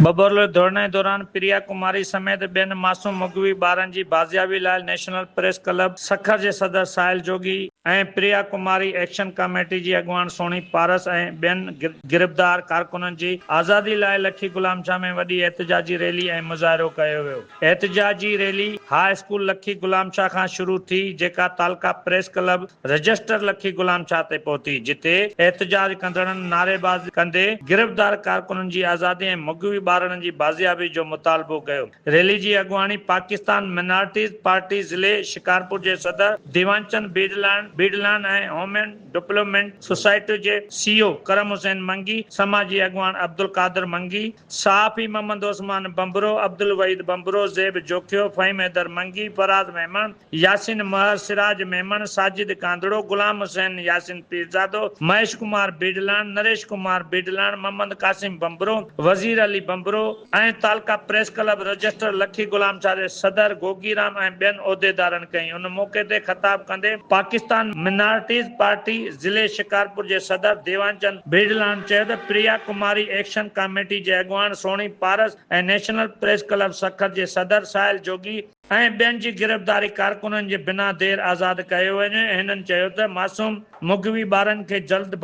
बबरलो धरणे दौरान प्रिया कुमारी समेत बेन मासूम मुगवी ॿारनि जी बाज़ियाबी लाइ नेशनल प्रेस क्लब सखर जे सदर साहिल जोगी ऐं प्रिया कुमारी एक्शन कमेटी जी अॻुवान सोनी पारस ऐं ॿियनि गिरफ़्तार कारकुननि जी आज़ादी लाइ लखी गुलाम शाह में वॾी एहतिजाजी रैली ऐं मुज़ाहिरो कयो वियो। एहतिजाजी रैली हाई स्कूल लखी गुलाम शाह खां शुरू थी, जेका तालका प्रेस क्लब रजिस्टर लखी गुलाम शाह ते पहुती, जिते एहतिजाज कंदड़नि नारेबाज़ी कंदे गिरफ़्तार कारकुननि जी आज़ादी ऐं मुगवी ॿारनि जी बाज़ियाबी जो मुतालबो कयो। रैली जी अॻुवानी पाकिस्तान मिनारिटीज़ पार्टी ज़िले शिकारपुर जे सदर दीवानचंद बीडलान ऐं ह्यूमन डेवलपमेंट सोसाइटी जे CEO करम हुसैन मंगी, समाजी अॻुवान अब्दुल कादिर मंगी, सहाफ़ी मोहम्मद उस्मान बंबरो, अब्दुल वहीद बंबरो, ज़ेब जोखियो, फ़हीम हैदर मंगी, फराज मेमन, यासिन महर, सिराज मेमन, साजिद कांदड़ो, गुलाम हुसैन यासिन पीरजादो, महेश कुमार बीडलान, नरेश कुमार बीडलान, मोहम्मद कासिम बंबरो, वज़ीर अली बंबरो ऐं तालका प्रेस क्लब रजिस्टर लखी गुलाम शाह जे सदर गोगीराम ऐं ॿियनि उहिदेदारनि कई। उन मौके ते ख़िताब कंदे पाकिस्तान मिनारिटीज़ पार्टी ज़िले शिकारपुर जे सदर देवानचंद बीडलान चयो त प्रिया कुमारी एक्शन कमेटी जे अॻुवान सोनी पारस ऐं नेशनल प्रेस क्लब सखर जे सदर साहिल जोगी ऐं ॿियनि जी गिरफ़्तारी कारकुननि जे बिना देर आज़ाद कयो वञे। हिननि चयो त मासूम मुगवी ॿारनि खे जल्द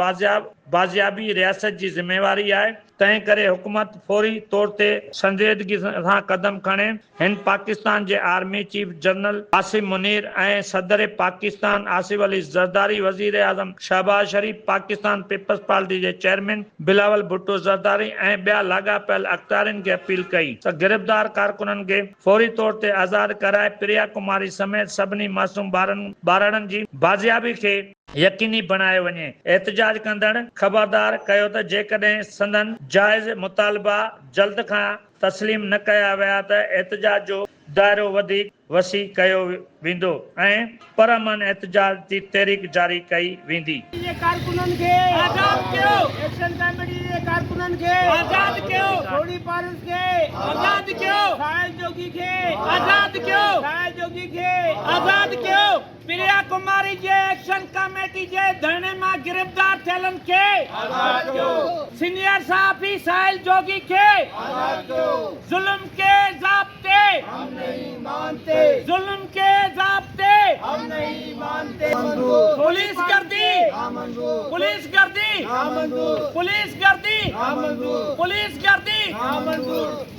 बाज़ियाबी रियासत जी ज़िम्मेवारी आहे, तंहिं करे हुकूमत फौरी तौर ते संजीदगी सां कदम खणे। हिन पाकिस्तान जे army chief general Asim Munir ऐं सदर पाकिस्तान आसिफ अली ज़रदारी, वज़ीर आज़म शहबाज शरीफ, पाकिस्तान पीपल्स पार्टी जे चेयरमैन बिलावल भुट्टो ज़रदारी ऐं ॿिया लाॻापियल अख़्तियारनि खे अपील कई त गिरफ़्तार कारकुननि खे फौरी तौर ते आज़ाद कराए प्रिया कुमारी समेत सभिनी मासूम ॿारनि जी बाज़ियाबी खे यकीनी बणायो वञे। एहतिजाज कंदड़ ख़बरदार कयो त जेकॾहिं संदन जाइज़ मुतालबा जल्द खां तस्लीम न कया विया त एहतिजाज जो दायरो वधीक वसी कयो वेंदो ऐं परअमन एहतिजाज जी तहरीक जारी कई वेंदी। कारकुननि खे आज़ाद कयो, एक्शन कमेटी जे कारकुननि खे आज़ाद कयो, सोनी पारस खे आज़ाद कयो, साहिल जोगी खे आज़ाद कयो, साहिल जोगी खे आज़ाद कयो, प्रिया कुमारी जे एक्शन कमेटी जे धरणे मां गिरफ़्तार थियलनि खे आज़ाद कयो, सीनियर सहाफ़ी साहिल जोगी खे आज़ाद कयो, जुल्म के ज़ाब्ते हम नहीं मानते, जुल्म के ज़ाब्ते हम नहीं मानते, पुलिस गर्दी पुलिस गर्दी पुलिस गर्दी पुलिस गर्दी